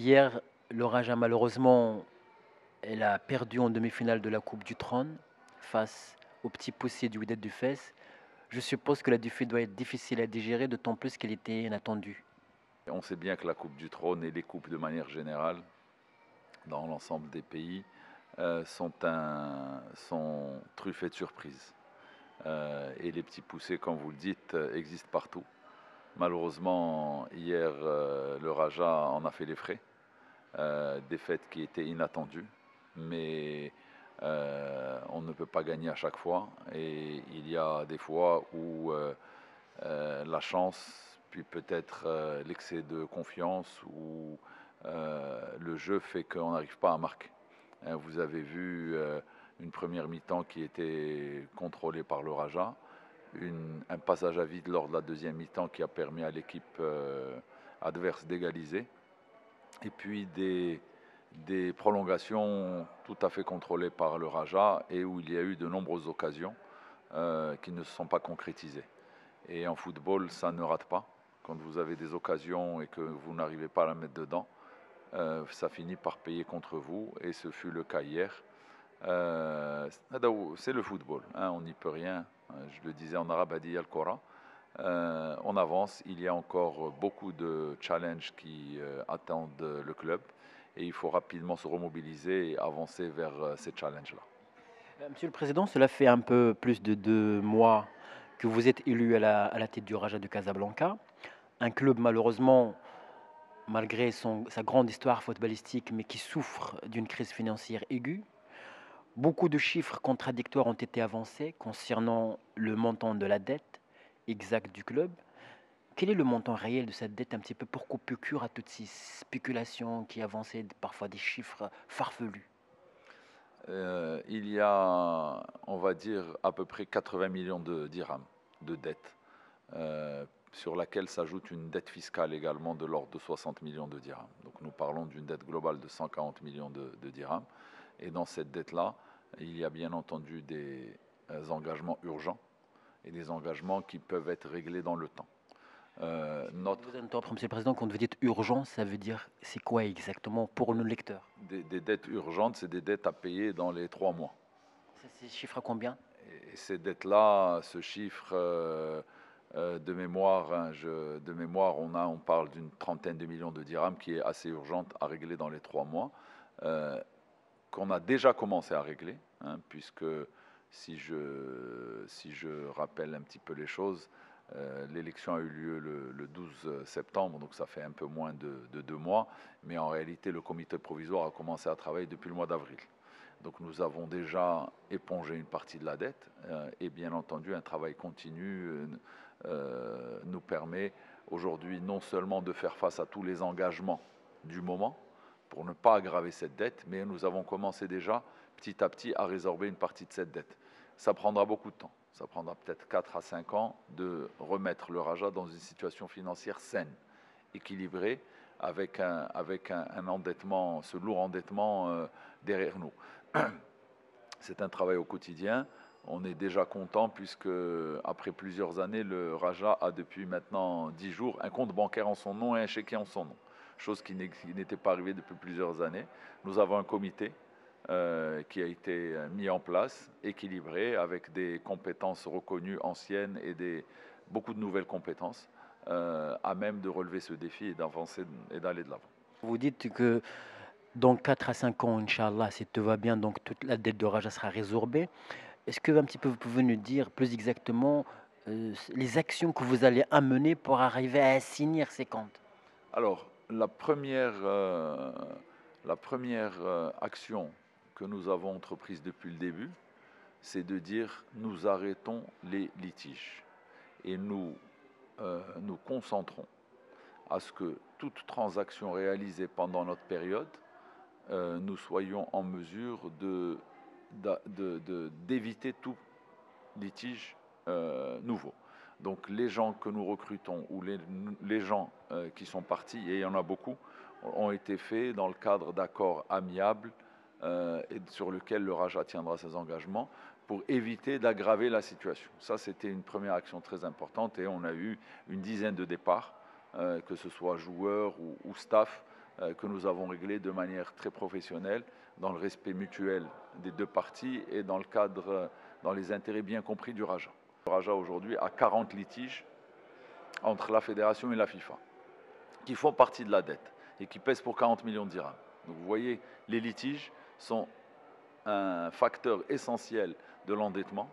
Hier, le Raja, malheureusement, elle a perdu en demi-finale de la Coupe du Trône face au petit poussé du Wydad du Fès. Je suppose que la défaite doit être difficile à digérer, d'autant plus qu'elle était inattendue. On sait bien que la Coupe du Trône et les coupes de manière générale, dans l'ensemble des pays, sont truffées de surprises. Et les petits poussés, comme vous le dites, existent partout. Malheureusement, hier, le Raja en a fait les frais. Défaite qui était inattendue, mais on ne peut pas gagner à chaque fois. Et il y a des fois où la chance, puis peut-être l'excès de confiance ou le jeu fait qu'on n'arrive pas à marquer. Vous avez vu une première mi-temps qui était contrôlée par le Raja, un passage à vide lors de la deuxième mi-temps qui a permis à l'équipe adverse d'égaliser, et puis des prolongations tout à fait contrôlées par le Raja et où il y a eu de nombreuses occasions qui ne se sont pas concrétisées. Et en football, ça ne rate pas. Quand vous avez des occasions et que vous n'arrivez pas à la mettre dedans, ça finit par payer contre vous. Et ce fut le cas hier. C'est le football, hein, on n'y peut rien. Je le disais en arabe, Hadi al-Kora. On avance, il y a encore beaucoup de challenges qui attendent le club. Et il faut rapidement se remobiliser et avancer vers ces challenges-là. Monsieur le Président, cela fait un peu plus de 2 mois que vous êtes élu à la tête du Raja de Casablanca. Un club malheureusement, malgré sa grande histoire footballistique, mais qui souffre d'une crise financière aiguë. Beaucoup de chiffres contradictoires ont été avancés concernant le montant de la dette exacte du club. Quel est le montant réel de cette dette un petit peu pour couper cure à toutes ces spéculations qui avançaient parfois des chiffres farfelus? Il y a, on va dire, à peu près 80 millions de dirhams de dette, sur laquelle s'ajoute une dette fiscale également de l'ordre de 60 millions de dirhams. Donc nous parlons d'une dette globale de 140 millions de dirhams. Et dans cette dette-là, il y a bien entendu des engagements urgents et des engagements qui peuvent être réglés dans le temps. Vous interrompre, Monsieur le Président, quand vous dites urgent, ça veut dire c'est quoi exactement pour nos lecteurs? Des dettes urgentes, c'est des dettes à payer dans les 3 mois. C'est chiffre à combien? Et ces dettes-là, ce chiffre de mémoire, hein, on parle d'une trentaine de millions de dirhams qui est assez urgente à régler dans les 3 mois, qu'on a déjà commencé à régler, hein, puisque si je rappelle un petit peu les choses, l'élection a eu lieu le 12 septembre, donc ça fait un peu moins de 2 mois, mais en réalité le comité provisoire a commencé à travailler depuis le mois d'avril. Donc nous avons déjà épongé une partie de la dette et bien entendu un travail continu nous permet aujourd'hui non seulement de faire face à tous les engagements du moment pour ne pas aggraver cette dette, mais nous avons commencé déjà petit à petit à résorber une partie de cette dette. Ça prendra beaucoup de temps, ça prendra peut-être 4 à 5 ans de remettre le Raja dans une situation financière saine, équilibrée, avec un endettement, ce lourd endettement derrière nous. C'est un travail au quotidien. On est déjà content puisque, après plusieurs années, le Raja a depuis maintenant 10 jours un compte bancaire en son nom et un chéquier en son nom. Chose qui n'était pas arrivée depuis plusieurs années. Nous avons un comité qui a été mis en place, équilibré, avec des compétences reconnues anciennes et beaucoup de nouvelles compétences à même de relever ce défi et d'avancer et d'aller de l'avant. Vous dites que dans 4 à 5 ans, Inch'Allah, si tout va bien, donc toute la dette de Raja sera résorbée. Est-ce que un petit peu vous pouvez nous dire plus exactement les actions que vous allez amener pour arriver à assainir ces comptes? Alors, la première action que nous avons entreprise depuis le début, c'est de dire nous arrêtons les litiges et nous concentrons à ce que toute transaction réalisée pendant notre période, nous soyons en mesure d'éviter tout litige nouveau. Donc les gens que nous recrutons ou les gens qui sont partis, et il y en a beaucoup, ont été faits dans le cadre d'accords amiables et sur lesquels le Raja tiendra ses engagements pour éviter d'aggraver la situation. Ça, c'était une première action très importante et on a eu une dizaine de départs, que ce soit joueurs ou staff, que nous avons réglé de manière très professionnelle, dans le respect mutuel des deux parties et dans le cadre, dans les intérêts bien compris du Raja. Le Raja aujourd'hui a 40 litiges entre la fédération et la FIFA, qui font partie de la dette et qui pèsent pour 40 millions de dirhams. Donc vous voyez, les litiges sont un facteur essentiel de l'endettement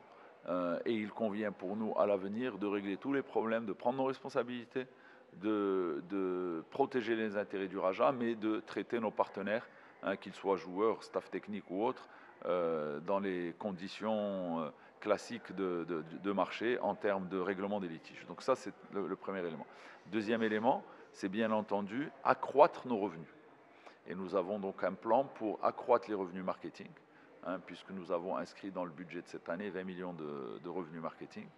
et il convient pour nous à l'avenir de régler tous les problèmes, de prendre nos responsabilités, de protéger les intérêts du Raja, mais de traiter nos partenaires, qu'ils soient joueurs, staff technique ou autres, dans les conditions classiques de marché en termes de règlement des litiges. Donc ça, c'est le premier élément. Deuxième élément, c'est bien entendu accroître nos revenus. Et nous avons donc un plan pour accroître les revenus marketing, puisque nous avons inscrit dans le budget de cette année 20 millions de revenus marketing,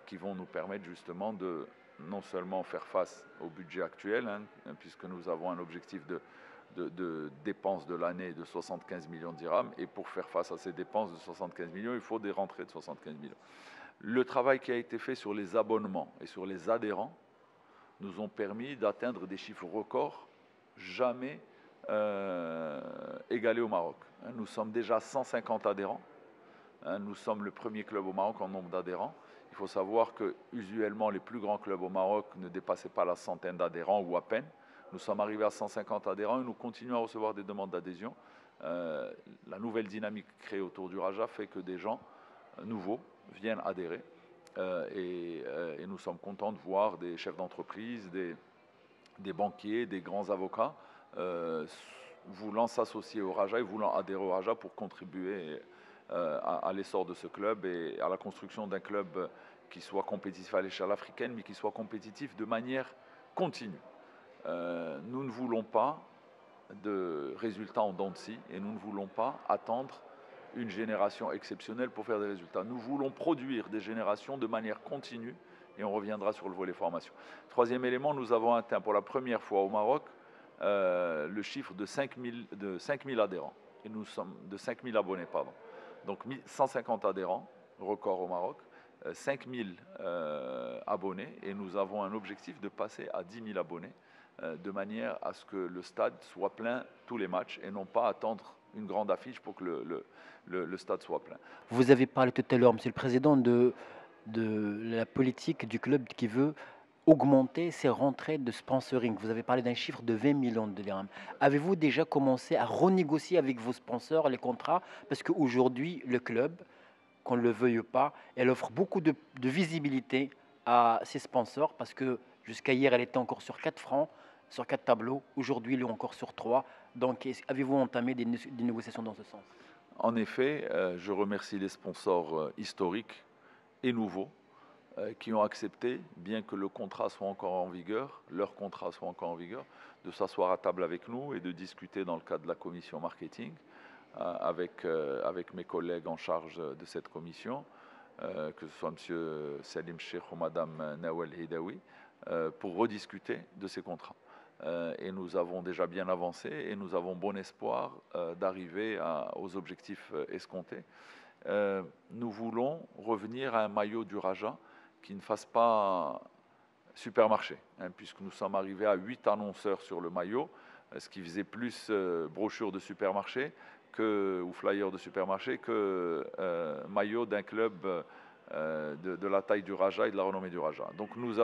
qui vont nous permettre justement de non seulement faire face au budget actuel, puisque nous avons un objectif de dépenses de l'année de 75 millions de dirhams, et pour faire face à ces dépenses de 75 millions, il faut des rentrées de 75 millions. Le travail qui a été fait sur les abonnements et sur les adhérents nous ont permis d'atteindre des chiffres records jamais égalés au Maroc. Nous sommes déjà 150 adhérents. Nous sommes le premier club au Maroc en nombre d'adhérents. Il faut savoir que usuellement les plus grands clubs au Maroc ne dépassaient pas la centaine d'adhérents ou à peine. Nous sommes arrivés à 150 adhérents et nous continuons à recevoir des demandes d'adhésion. La nouvelle dynamique créée autour du Raja fait que des gens nouveaux viennent adhérer. Et nous sommes contents de voir des chefs d'entreprise, des banquiers, des grands avocats voulant s'associer au Raja et voulant adhérer au Raja pour contribuer à l'essor de ce club et à la construction d'un club qui soit compétitif à l'échelle africaine, mais qui soit compétitif de manière continue. Nous ne voulons pas de résultats en dents de scie et nous ne voulons pas attendre une génération exceptionnelle pour faire des résultats. Nous voulons produire des générations de manière continue et on reviendra sur le volet formation. Troisième élément, nous avons atteint pour la première fois au Maroc le chiffre de 5 000 adhérents. Et nous sommes de 5 000 abonnés, pardon. Donc 150 adhérents, record au Maroc, 5 000 abonnés et nous avons un objectif de passer à 10 000 abonnés de manière à ce que le stade soit plein tous les matchs et non pas attendre une grande affiche pour que le stade soit plein. Vous avez parlé tout à l'heure, Monsieur le Président, de la politique du club qui veut augmenter ses rentrées de sponsoring. Vous avez parlé d'un chiffre de 20 millions de dirhams. Avez-vous déjà commencé à renégocier avec vos sponsors les contrats? Parce qu'aujourd'hui, le club, qu'on le veuille ou pas, elle offre beaucoup de visibilité à ses sponsors parce que jusqu'à hier, elle était encore sur 4 francs, sur 4 tableaux. Aujourd'hui, elle est encore sur 3. Donc, avez-vous entamé des négociations dans ce sens? En effet, je remercie les sponsors historiques et nouveaux qui ont accepté, bien que le contrat soit encore en vigueur, leur contrat soit encore en vigueur, de s'asseoir à table avec nous et de discuter dans le cadre de la commission marketing avec mes collègues en charge de cette commission, que ce soit M. Salim Cheikh ou Mme Nawal Hidawi, pour rediscuter de ces contrats. Et nous avons déjà bien avancé et nous avons bon espoir d'arriver aux objectifs escomptés. Nous voulons revenir à un maillot du Raja qui ne fasse pas supermarché, puisque nous sommes arrivés à 8 annonceurs sur le maillot, ce qui faisait plus brochure de supermarché ou flyer de supermarché que maillot d'un club de la taille du Raja et de la renommée du Raja. Donc nous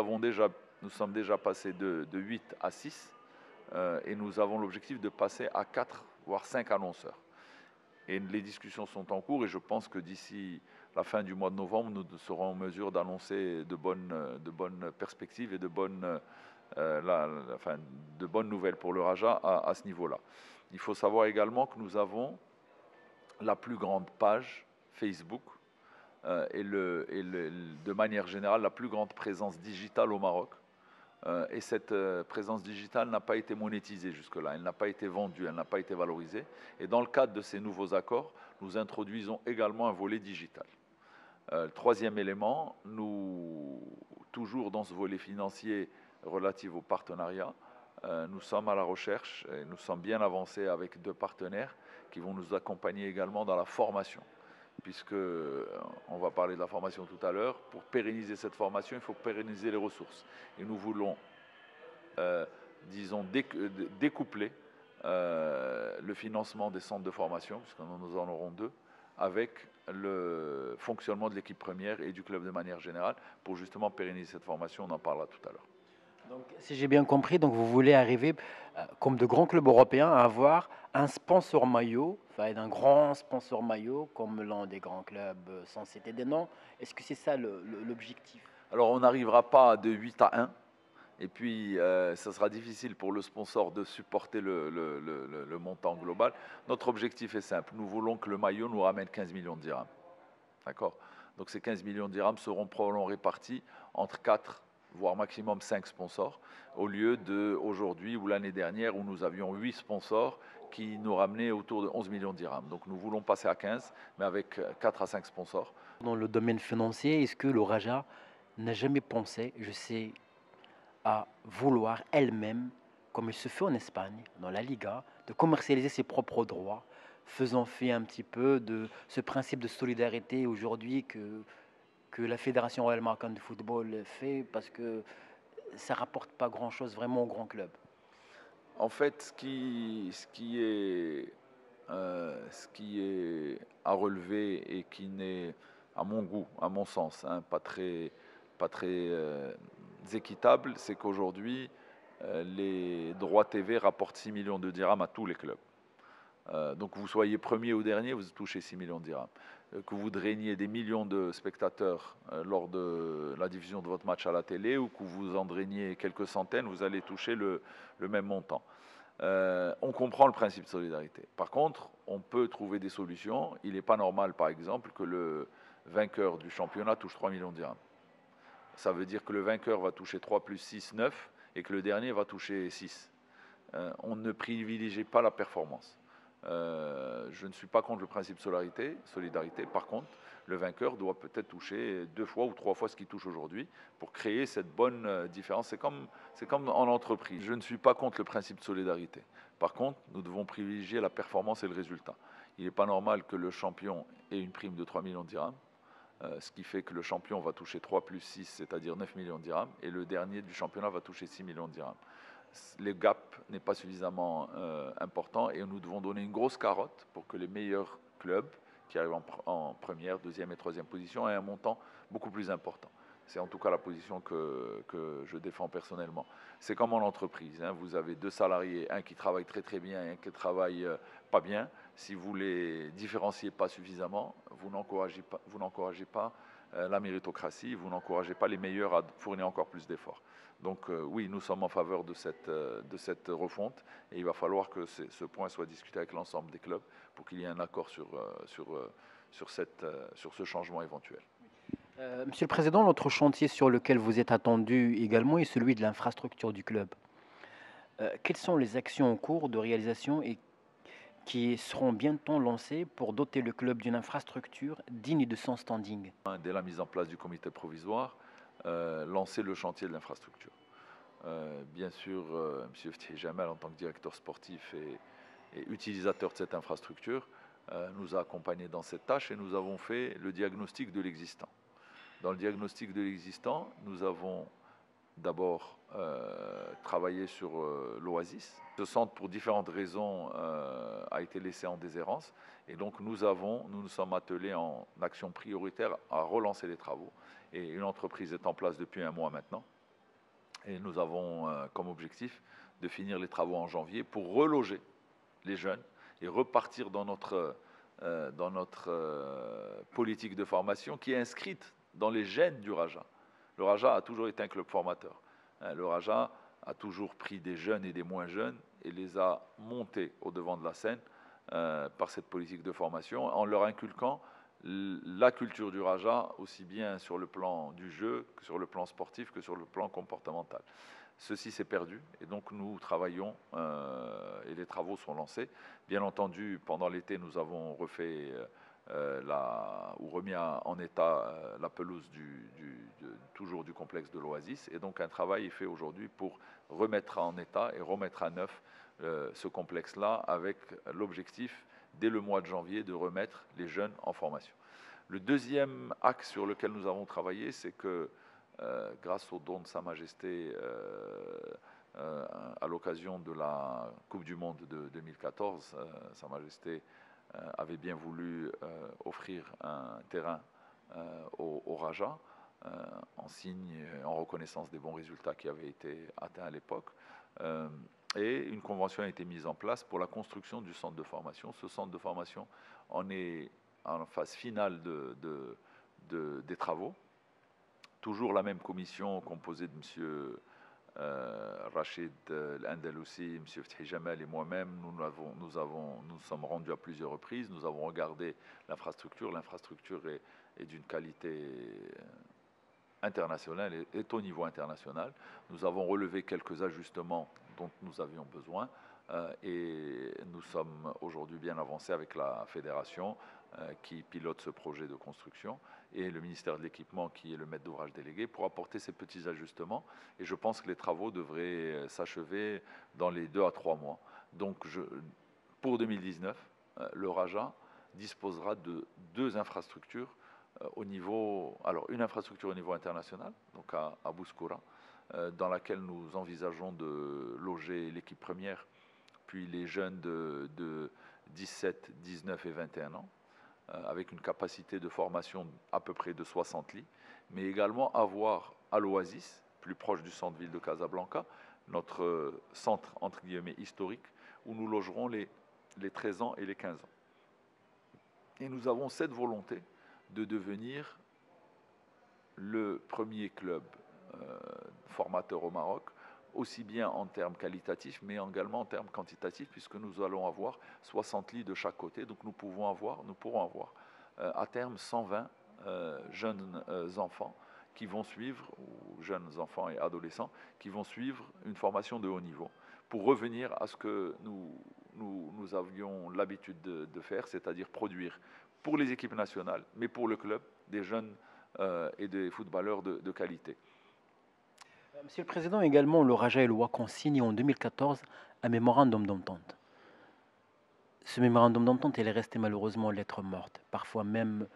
sommes déjà passés de 8 à 6 et nous avons l'objectif de passer à 4 voire 5 annonceurs. Et les discussions sont en cours et je pense que d'ici la fin du mois de novembre, nous serons en mesure d'annoncer de bonnes perspectives et de bonnes nouvelles pour le Raja à ce niveau-là. Il faut savoir également que nous avons la plus grande page Facebook et de manière générale la plus grande présence digitale au Maroc. Et cette présence digitale n'a pas été monétisée jusque-là, elle n'a pas été vendue, elle n'a pas été valorisée. Et dans le cadre de ces nouveaux accords, nous introduisons également un volet digital. Troisième élément, toujours dans ce volet financier relatif au partenariat, nous sommes à la recherche et nous sommes bien avancés avec 2 partenaires qui vont nous accompagner également dans la formation. Puisque, on va parler de la formation tout à l'heure, pour pérenniser cette formation, il faut pérenniser les ressources. Et nous voulons disons, découpler le financement des centres de formation, puisque nous en aurons deux, avec le fonctionnement de l'équipe première et du club de manière générale, pour justement pérenniser cette formation. On en parlera tout à l'heure. Donc, si j'ai bien compris, donc vous voulez arriver, comme de grands clubs européens, à avoir un sponsor maillot, enfin un grand sponsor maillot, comme l'un des grands clubs, sans citer des noms. Est-ce que c'est ça l'objectif? Alors, on n'arrivera pas de 8 à 1. Et puis, ça sera difficile pour le sponsor de supporter le montant global. Notre objectif est simple. Nous voulons que le maillot nous ramène 15 millions de dirhams. D'accord? Donc, ces 15 millions de dirhams seront probablement répartis entre 4, voire maximum 5 sponsors, au lieu d'aujourd'hui ou l'année dernière où nous avions 8 sponsors qui nous ramenaient autour de 11 millions de dirhams. Donc, nous voulons passer à 15, mais avec 4 à 5 sponsors. Dans le domaine financier, est-ce que le Raja n'a jamais pensé, je sais, à vouloir elle-même, comme il se fait en Espagne, dans la Liga, de commercialiser ses propres droits, faisant fi un petit peu de ce principe de solidarité aujourd'hui que la Fédération Royale Marocaine de football fait, parce que ça rapporte pas grand-chose vraiment aux grands clubs. En fait, ce qui est à relever et qui n'est, à mon goût, à mon sens, hein, pas très équitable, c'est qu'aujourd'hui, les droits TV rapportent 6 millions de dirhams à tous les clubs. Donc vous soyez premier ou dernier, vous touchez 6 millions de dirhams. Que vous drainiez des millions de spectateurs lors de la diffusion de votre match à la télé ou que vous en drainiez quelques centaines, vous allez toucher le même montant. On comprend le principe de solidarité. Par contre, on peut trouver des solutions. Il n'est pas normal, par exemple, que le vainqueur du championnat touche 3 millions de dirhams. Ça veut dire que le vainqueur va toucher 3 plus 6, 9, et que le dernier va toucher 6. On ne privilégie pas la performance. Je ne suis pas contre le principe solidarité. Par contre, le vainqueur doit peut-être toucher 2 fois ou 3 fois ce qu'il touche aujourd'hui pour créer cette bonne différence. C'est comme en entreprise. Je ne suis pas contre le principe de solidarité. Par contre, nous devons privilégier la performance et le résultat. Il n'est pas normal que le champion ait une prime de 3 millions de dirhams, ce qui fait que le champion va toucher 3 plus 6, c'est-à-dire 9 millions de dirhams, et le dernier du championnat va toucher 6 millions de dirhams. Le gap n'est pas suffisamment important et nous devons donner une grosse carotte pour que les meilleurs clubs qui arrivent en première, deuxième et troisième position aient un montant beaucoup plus important. C'est en tout cas la position que je défends personnellement. C'est comme en entreprise, hein. Vous avez 2 salariés, un qui travaille très très bien et un qui travaille pas bien. Si vous les différenciez pas suffisamment, vous n'encouragez pas la méritocratie, vous n'encouragez pas les meilleurs à fournir encore plus d'efforts. Donc oui, nous sommes en faveur de cette refonte et il va falloir que ce point soit discuté avec l'ensemble des clubs pour qu'il y ait un accord sur ce changement éventuel. Monsieur le Président, l'autre chantier sur lequel vous êtes attendu également est celui de l'infrastructure du club. Quelles sont les actions en cours de réalisation et qui seront bientôt lancées pour doter le club d'une infrastructure digne de son standing? Dès la mise en place du comité provisoire, lancer le chantier de l'infrastructure. Bien sûr, M. Ftih Jamal, en tant que directeur sportif et utilisateur de cette infrastructure, nous a accompagnés dans cette tâche et nous avons fait le diagnostic de l'existant. Dans le diagnostic de l'existant, nous avons d'abord travaillé sur l'Oasis. Ce centre, pour différentes raisons, a été laissé en déshérence. Et donc nous nous sommes attelés en action prioritaire à relancer les travaux. Et une entreprise est en place depuis 1 mois maintenant. Et nous avons comme objectif de finir les travaux en janvier pour reloger les jeunes et repartir dans notre politique de formation qui est inscrite dans les gènes du Raja. Le Raja a toujours été un club formateur. Le Raja a toujours pris des jeunes et des moins jeunes et les a montés au devant de la scène par cette politique de formation en leur inculquant la culture du Raja, aussi bien sur le plan du jeu que sur le plan sportif que sur le plan comportemental. Ceci s'est perdu et donc nous travaillons et les travaux sont lancés. Bien entendu, pendant l'été, nous avons refait remis en état la pelouse toujours du complexe de l'Oasis. Et donc un travail est fait aujourd'hui pour remettre en état et remettre à neuf ce complexe-là avec l'objectif, dès le mois de janvier, de remettre les jeunes en formation. Le deuxième axe sur lequel nous avons travaillé, c'est que grâce au don de Sa Majesté à l'occasion de la Coupe du Monde de 2014, Sa Majesté avait bien voulu offrir un terrain au Raja en signe, en reconnaissance des bons résultats qui avaient été atteints à l'époque. Et une convention a été mise en place pour la construction du centre de formation. Ce centre de formation en est en phase finale des travaux. Toujours la même commission composée de M. Rachid Al-Andalousi, M. Fethi Jamal et moi-même, nous sommes rendus à plusieurs reprises, nous avons regardé l'infrastructure. L'infrastructure est d'une qualité internationale, est au niveau international. Nous avons relevé quelques ajustements dont nous avions besoin et nous sommes aujourd'hui bien avancés avec la fédération qui pilote ce projet de construction et le ministère de l'Équipement qui est le maître d'ouvrage délégué pour apporter ces petits ajustements. Et je pense que les travaux devraient s'achever dans les 2 à 3 mois. Donc pour 2019, le Raja disposera de 2 infrastructures au niveau, alors une infrastructure au niveau international, donc à Bouskoura, dans laquelle nous envisageons de loger l'équipe première, puis les jeunes de 17, 19 et 21 ans, avec une capacité de formation à peu près de 60 lits, mais également avoir à l'Oasis, plus proche du centre-ville de Casablanca, notre centre entre guillemets historique, où nous logerons les 13 ans et les 15 ans. Et nous avons cette volonté de devenir le premier club formateur au Maroc, aussi bien en termes qualitatifs, mais également en termes quantitatifs, puisque nous allons avoir 60 lits de chaque côté. Donc nous pourrons avoir à terme 120 jeunes enfants qui vont suivre, ou jeunes enfants et adolescents, qui vont suivre une formation de haut niveau, pour revenir à ce que nous avions l'habitude de faire, c'est-à-dire produire pour les équipes nationales, mais pour le club, des jeunes et des footballeurs de qualité. Monsieur le Président, également, le Raja et le WAC ont signé en 2014 un mémorandum d'entente. Ce mémorandum d'entente, il est resté malheureusement lettre morte. Parfois même,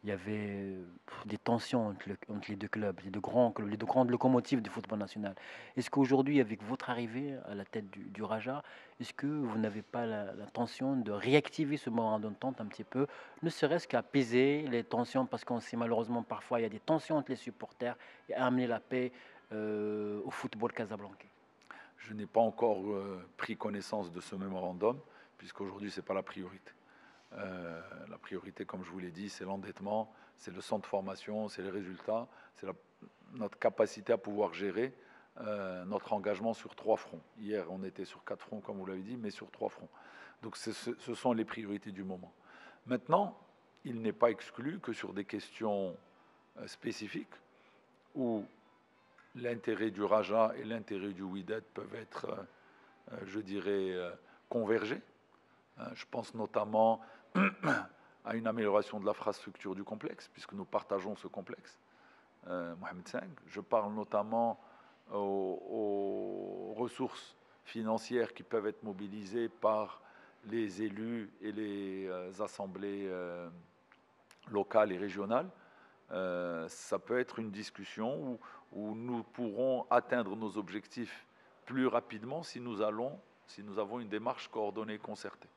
il y avait des tensions entre les deux clubs, les deux grandes locomotives du football national. Est-ce qu'aujourd'hui, avec votre arrivée à la tête du Raja, est-ce que vous n'avez pas l'intention de réactiver ce mémorandum d'entente un petit peu, ne serait-ce qu'apaiser les tensions, parce qu'on sait malheureusement parfois il y a des tensions entre les supporters et amener la paix au football casablancais? Je n'ai pas encore pris connaissance de ce mémorandum, puisqu'aujourd'hui, ce n'est pas la priorité. La priorité, comme je vous l'ai dit, c'est l'endettement, c'est le centre de formation, c'est les résultats, c'est notre capacité à pouvoir gérer notre engagement sur 3 fronts. Hier, on était sur 4 fronts, comme vous l'avez dit, mais sur 3 fronts. Donc ce sont les priorités du moment. Maintenant, il n'est pas exclu que sur des questions spécifiques, où l'intérêt du Raja et l'intérêt du Wydad peuvent être, je dirais, convergés. Je pense notamment à une amélioration de l'infrastructure du complexe, puisque nous partageons ce complexe, Mohamed V. Je parle notamment aux ressources financières qui peuvent être mobilisées par les élus et les assemblées locales et régionales. Ça peut être une discussion où nous pourrons atteindre nos objectifs plus rapidement si nous avons une démarche coordonnée et concertée.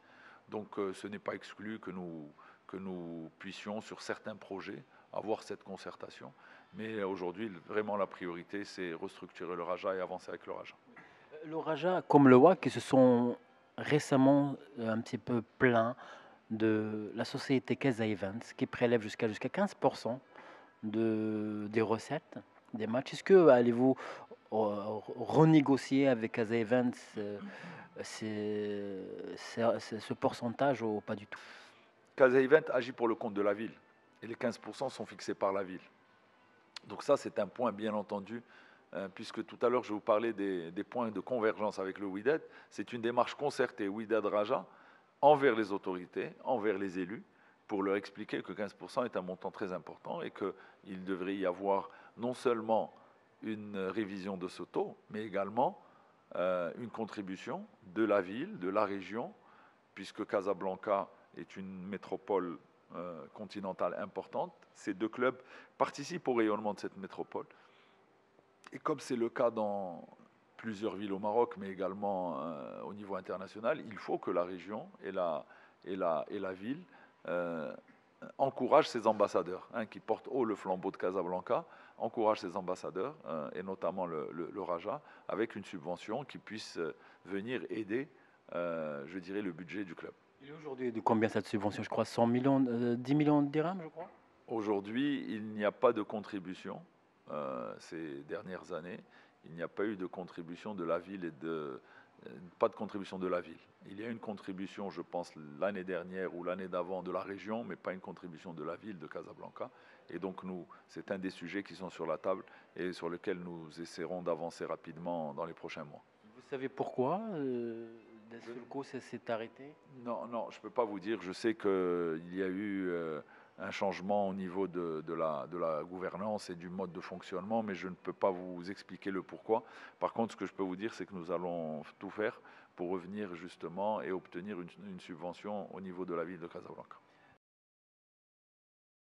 Donc ce n'est pas exclu que nous puissions, sur certains projets, avoir cette concertation. Mais aujourd'hui, vraiment, la priorité, c'est restructurer le Raja et avancer avec le Raja. Le Raja, comme le WAC, qui se sont récemment un petit peu plaints de la société Casa Events, qui prélève jusqu'à 15% des recettes des matchs. Est-ce que allez-vous renégocier avec Casa Events ce pourcentage ou pas du tout? Casa Event agit pour le compte de la ville et les 15% sont fixés par la ville. Donc ça, c'est un point, bien entendu, puisque tout à l'heure, je vous parlais des points de convergence avec le Wydad. C'est une démarche concertée Wydad-Raja envers les autorités, envers les élus, pour leur expliquer que 15% est un montant très important et qu'il devrait y avoir non seulement une révision de ce taux, mais également une contribution de la ville, de la région, puisque Casablanca est une métropole continentale importante. Ces 2 clubs participent au rayonnement de cette métropole. Et comme c'est le cas dans plusieurs villes au Maroc, mais également au niveau international, il faut que la région et la ville encouragent ces ambassadeurs qui portent haut le flambeau de Casablanca, encouragent ces ambassadeurs, et notamment le Raja, avec une subvention qui puisse venir aider, je dirais, le budget du club. Il est aujourd'hui de combien cette subvention? Je crois 100 millions, 10 millions de dirhams, je crois. Aujourd'hui, il n'y a pas de contribution ces dernières années. Il n'y a pas eu de contribution de la ville pas de contribution de la ville. Il y a une contribution, je pense, l'année dernière ou l'année d'avant de la région, mais pas une contribution de la ville de Casablanca. Et donc c'est un des sujets qui sont sur la table et sur lequel nous essaierons d'avancer rapidement dans les prochains mois. Vous savez pourquoi d'un seul coup ça s'est arrêté? Non, non, je ne peux pas vous dire. Je sais qu'il y a eu un changement au niveau de la gouvernance et du mode de fonctionnement, mais je ne peux pas vous expliquer le pourquoi. Par contre, ce que je peux vous dire, c'est que nous allons tout faire pour revenir justement et obtenir une subvention au niveau de la ville de Casablanca.